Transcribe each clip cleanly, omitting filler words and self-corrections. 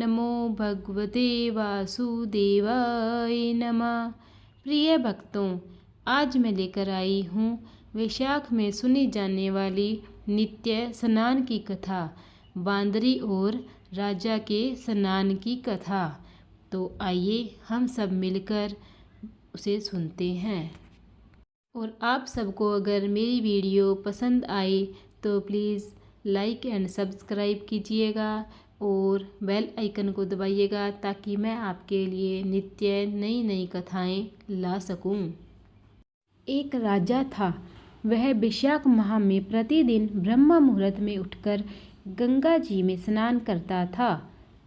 नमो भगवते वासुदेवाय नमः। प्रिय भक्तों, आज मैं लेकर आई हूँ वैशाख में सुनी जाने वाली नित्य स्नान की कथा, बांदरी और राजा के स्नान की कथा। तो आइए हम सब मिलकर उसे सुनते हैं। और आप सबको अगर मेरी वीडियो पसंद आए तो प्लीज़ लाइक एंड सब्सक्राइब कीजिएगा और बेल आइकन को दबाइएगा ताकि मैं आपके लिए नित्य नई नई कथाएं ला सकूं। एक राजा था। वह वैशाख माह में प्रतिदिन ब्रह्म मुहूर्त में उठकर गंगा जी में स्नान करता था।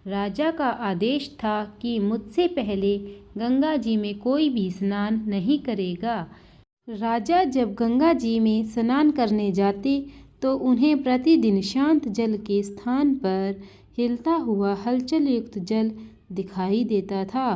राजा का आदेश था कि मुझसे पहले गंगा जी में कोई भी स्नान नहीं करेगा। राजा जब गंगा जी में स्नान करने जाते तो उन्हें प्रतिदिन शांत जल के स्थान पर हिलता हुआ हलचल युक्त जल दिखाई देता था।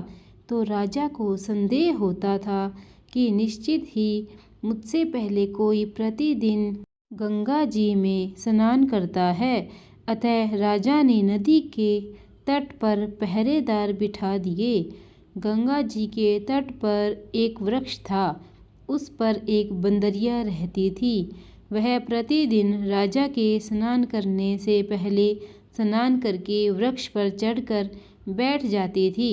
तो राजा को संदेह होता था कि निश्चित ही मुझसे पहले कोई प्रतिदिन गंगा जी में स्नान करता है। अतः राजा ने नदी के तट पर पहरेदार बिठा दिए। गंगा जी के तट पर एक वृक्ष था। उस पर एक बंदरिया रहती थी। वह प्रतिदिन राजा के स्नान करने से पहले स्नान करके वृक्ष पर चढ़कर बैठ जाती थी।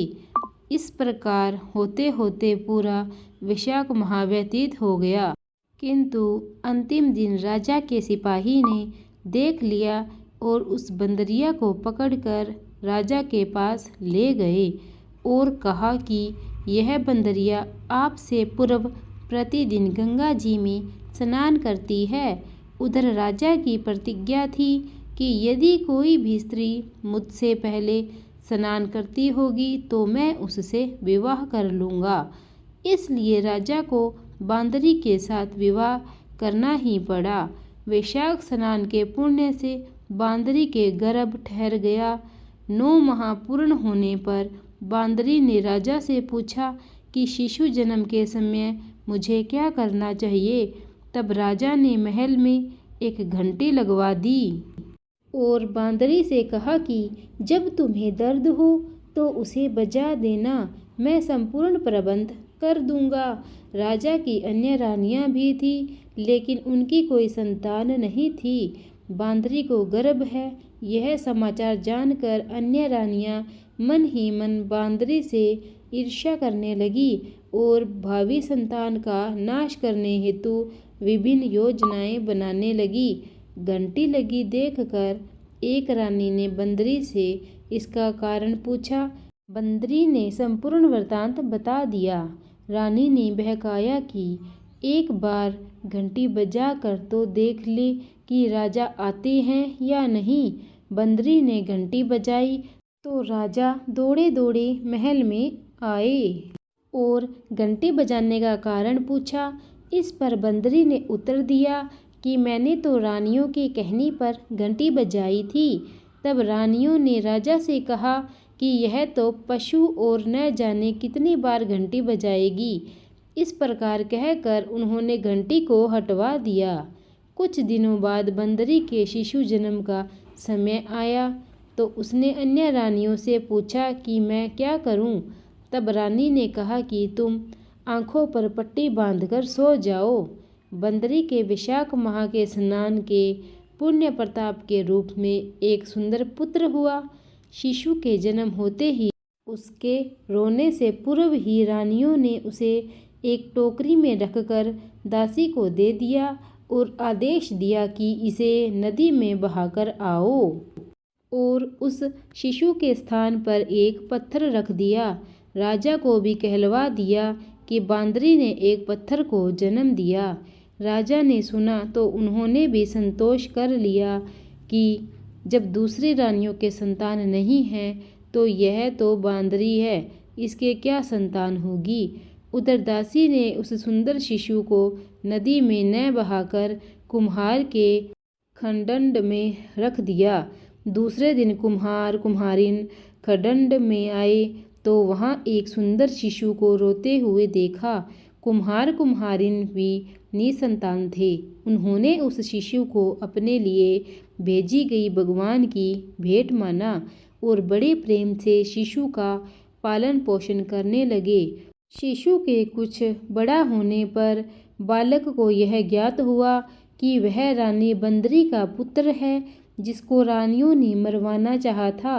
इस प्रकार होते होते पूरा वैशाख माह व्यतीत हो गया। किंतु अंतिम दिन राजा के सिपाही ने देख लिया और उस बंदरिया को पकड़कर राजा के पास ले गए और कहा कि यह बंदरिया आपसे पूर्व प्रतिदिन गंगा जी में स्नान करती है। उधर राजा की प्रतिज्ञा थी कि यदि कोई भी स्त्री मुझसे पहले स्नान करती होगी तो मैं उससे विवाह कर लूँगा। इसलिए राजा को बांदरी के साथ विवाह करना ही पड़ा। वैशाख स्नान के पुण्य से बांदरी के गर्भ ठहर गया। 9 माह पूर्ण होने पर बांदरी ने राजा से पूछा कि शिशु जन्म के समय मुझे क्या करना चाहिए। तब राजा ने महल में एक घंटी लगवा दी और बांदरी से कहा कि जब तुम्हें दर्द हो तो उसे बजा देना, मैं संपूर्ण प्रबंध कर दूंगा। राजा की अन्य रानियां भी थी लेकिन उनकी कोई संतान नहीं थी। बांदरी को गर्भ है यह समाचार जानकर अन्य रानियां मन ही मन बांदरी से ईर्ष्या करने लगी और भावी संतान का नाश करने हेतु विभिन्न योजनाएं बनाने लगी। घंटी लगी देखकर एक रानी ने बंदरी से इसका कारण पूछा। बंदरी ने संपूर्ण वृत्तांत बता दिया। रानी ने बहकाया कि एक बार घंटी बजा कर तो देख ले कि राजा आते हैं या नहीं। बंदरी ने घंटी बजाई तो राजा दौड़े दौड़े महल में आए और घंटी बजाने का कारण पूछा। इस पर बंदरी ने उत्तर दिया कि मैंने तो रानियों के कहने पर घंटी बजाई थी। तब रानियों ने राजा से कहा कि यह तो पशु और न जाने कितनी बार घंटी बजाएगी। इस प्रकार कहकर उन्होंने घंटी को हटवा दिया। कुछ दिनों बाद बंदरी के शिशु जन्म का समय आया तो उसने अन्य रानियों से पूछा कि मैं क्या करूं। तब रानी ने कहा कि तुम आंखों पर पट्टी बांधकर सो जाओ। बंदरी के वैशाख माह के स्नान के पुण्य प्रताप के रूप में एक सुंदर पुत्र हुआ। शिशु के जन्म होते ही उसके रोने से पूर्व ही रानियों ने उसे एक टोकरी में रखकर दासी को दे दिया और आदेश दिया कि इसे नदी में बहाकर आओ और उस शिशु के स्थान पर एक पत्थर रख दिया। राजा को भी कहलवा दिया कि बांदरी ने एक पत्थर को जन्म दिया। राजा ने सुना तो उन्होंने भी संतोष कर लिया कि जब दूसरी रानियों के संतान नहीं हैं तो यह तो बांदरी है, इसके क्या संतान होगी। उधर दासी ने उस सुंदर शिशु को नदी में न बहाकर कुम्हार के खंडंड में रख दिया। दूसरे दिन कुम्हार कुम्हारिन खंडंड में आए तो वहाँ एक सुंदर शिशु को रोते हुए देखा। कुम्हार कुम्हारिन भी निसंतान थे। उन्होंने उस शिशु को अपने लिए भेजी गई भगवान की भेंट माना और बड़े प्रेम से शिशु का पालन पोषण करने लगे। शिशु के कुछ बड़ा होने पर बालक को यह ज्ञात हुआ कि वह रानी बंदरी का पुत्र है, जिसको रानियों ने मरवाना चाहा था।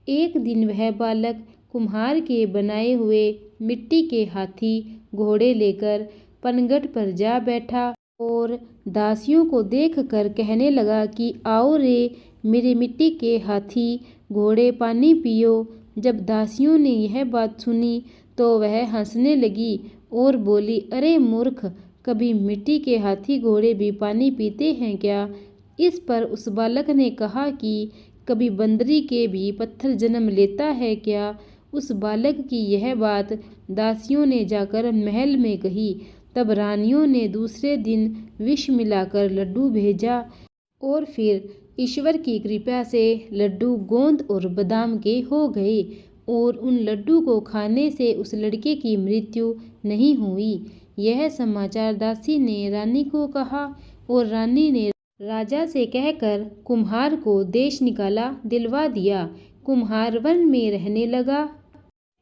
एक दिन वह बालक कुम्हार के बनाए हुए मिट्टी के हाथी घोड़े लेकर पनघट पर जा बैठा और दासियों को देखकर कहने लगा कि आओ रे मेरे मिट्टी के हाथी घोड़े, पानी पियो। जब दासियों ने यह बात सुनी तो वह हंसने लगी और बोली, अरे मूर्ख, कभी मिट्टी के हाथी घोड़े भी पानी पीते हैं क्या? इस पर उस बालक ने कहा कि कभी बंदरी के भी पत्थर जन्म लेता है क्या? उस बालक की यह बात दासियों ने जाकर महल में कही। तब रानियों ने दूसरे दिन विष मिलाकर लड्डू भेजा और फिर ईश्वर की कृपा से लड्डू गोंद और बादाम के हो गए और उन लड्डू को खाने से उस लड़के की मृत्यु नहीं हुई। यह समाचार दासी ने रानी को कहा और रानी ने राजा से कहकर कुम्हार को देश निकाला दिलवा दिया। कुम्हार वन में रहने लगा।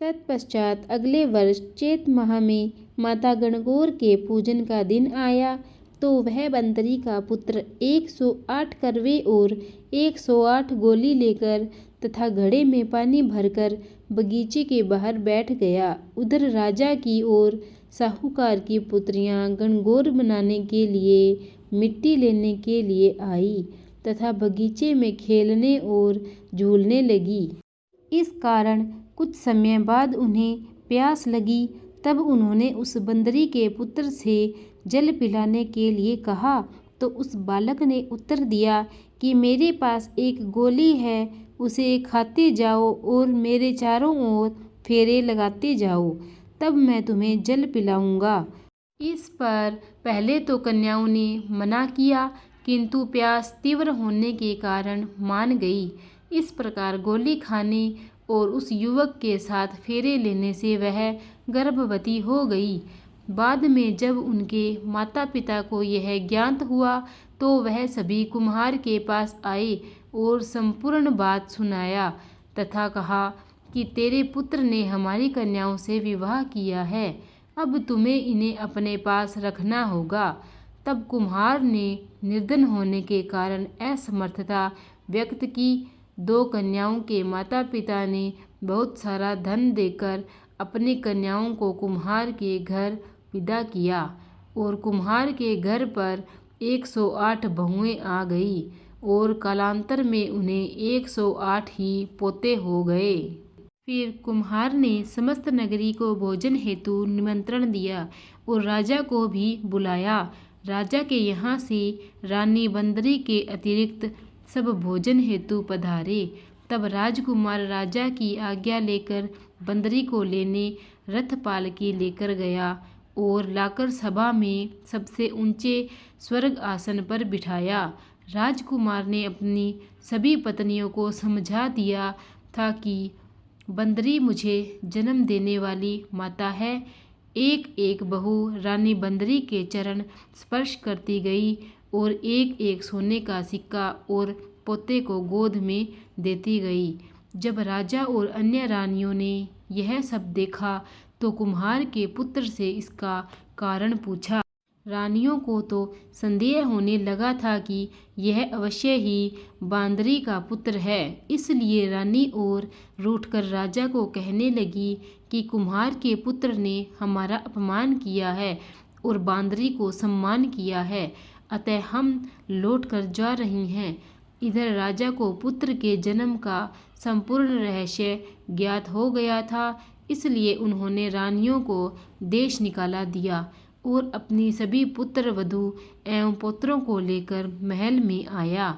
तत्पश्चात अगले वर्ष चैत माह में माता गणगौर के पूजन का दिन आया तो वह बंदरी का पुत्र 108 करवे और 108 गोली लेकर तथा घड़े में पानी भरकर बगीचे के बाहर बैठ गया। उधर राजा की ओर साहूकार की पुत्रियां गणगौर मनाने के लिए मिट्टी लेने के लिए आई तथा बगीचे में खेलने और झूलने लगी। इस कारण कुछ समय बाद उन्हें प्यास लगी। तब उन्होंने उस बंदरी के पुत्र से जल पिलाने के लिए कहा तो उस बालक ने उत्तर दिया कि मेरे पास एक गोली है, उसे खाते जाओ और मेरे चारों ओर फेरे लगाते जाओ, तब मैं तुम्हें जल पिलाऊंगा। इस पर पहले तो कन्याओं ने मना किया, किंतु प्यास तीव्र होने के कारण मान गई। इस प्रकार गोली खाने और उस युवक के साथ फेरे लेने से वह गर्भवती हो गई। बाद में जब उनके माता पिता को यह ज्ञात हुआ तो वह सभी कुम्हार के पास आए और संपूर्ण बात सुनाया तथा कहा कि तेरे पुत्र ने हमारी कन्याओं से विवाह किया है, अब तुम्हें इन्हें अपने पास रखना होगा। तब कुम्हार ने निर्धन होने के कारण असमर्थता व्यक्त की। 2 कन्याओं के माता पिता ने बहुत सारा धन देकर अपनी कन्याओं को कुम्हार के घर विदा किया और कुम्हार के घर पर 108 बहुएं आ गई और कालांतर में उन्हें 108 ही पोते हो गए। फिर कुम्हार ने समस्त नगरी को भोजन हेतु निमंत्रण दिया और राजा को भी बुलाया। राजा के यहाँ से रानी बंदरी के अतिरिक्त सब भोजन हेतु पधारे। तब राजकुमार राजा की आज्ञा लेकर बंदरी को लेने रथ पालकी लेकर गया और लाकर सभा में सबसे ऊंचे स्वर्ग आसन पर बिठाया। राजकुमार ने अपनी सभी पत्नियों को समझा दिया था कि बंदरी मुझे जन्म देने वाली माता है। एक एक बहू रानी बंदरी के चरण स्पर्श करती गई और एक एक सोने का सिक्का और पोते को गोद में देती गई। जब राजा और अन्य रानियों ने यह सब देखा तो कुम्हार के पुत्र से इसका कारण पूछा। रानियों को तो संदेह होने लगा था कि यह अवश्य ही बांदरी का पुत्र है, इसलिए रानी और रूठकर राजा को कहने लगी कि कुम्हार के पुत्र ने हमारा अपमान किया है और बांदरी को सम्मान किया है, अतः हम लौट कर जा रही हैं। इधर राजा को पुत्र के जन्म का संपूर्ण रहस्य ज्ञात हो गया था, इसलिए उन्होंने रानियों को देश निकाला दिया और अपनी सभी पुत्र वधू एवं पुत्रों को लेकर महल में आया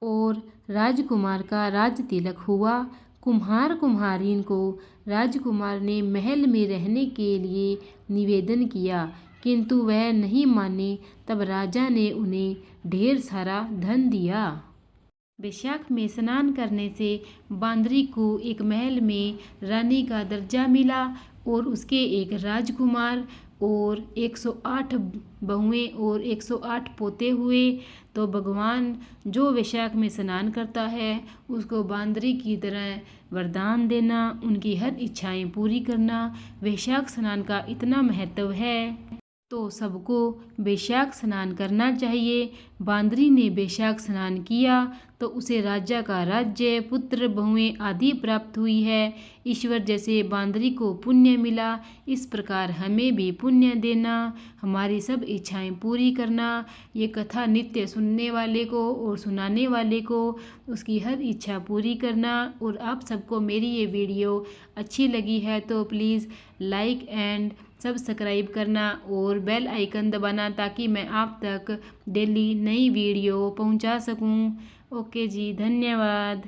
और राजकुमार का राज तिलक हुआ। कुम्हार कुम्हारिन को राजकुमार ने महल में रहने के लिए निवेदन किया, किंतु वह नहीं माने। तब राजा ने उन्हें ढेर सारा धन दिया। वैशाख में स्नान करने से बांदरी को एक महल में रानी का दर्जा मिला और उसके एक राजकुमार और 108 बहुएं और 108 पोते हुए। तो भगवान जो वैशाख में स्नान करता है उसको बांदरी की तरह वरदान देना, उनकी हर इच्छाएं पूरी करना, वैशाख स्नान का इतना महत्व है। तो सबको वैशाख स्नान करना चाहिए। बांदरी ने वैशाख स्नान किया तो उसे राजा का राज्य, पुत्र, बहुएं आदि प्राप्त हुई है। ईश्वर जैसे बांदरी को पुण्य मिला, इस प्रकार हमें भी पुण्य देना, हमारी सब इच्छाएं पूरी करना। ये कथा नित्य सुनने वाले को और सुनाने वाले को उसकी हर इच्छा पूरी करना। और आप सबको मेरी ये वीडियो अच्छी लगी है तो प्लीज़ लाइक एंड सब्सक्राइब करना और बेल आइकन दबाना ताकि मैं आप तक डेली नई वीडियो पहुंचा सकूं। ओके जी, धन्यवाद।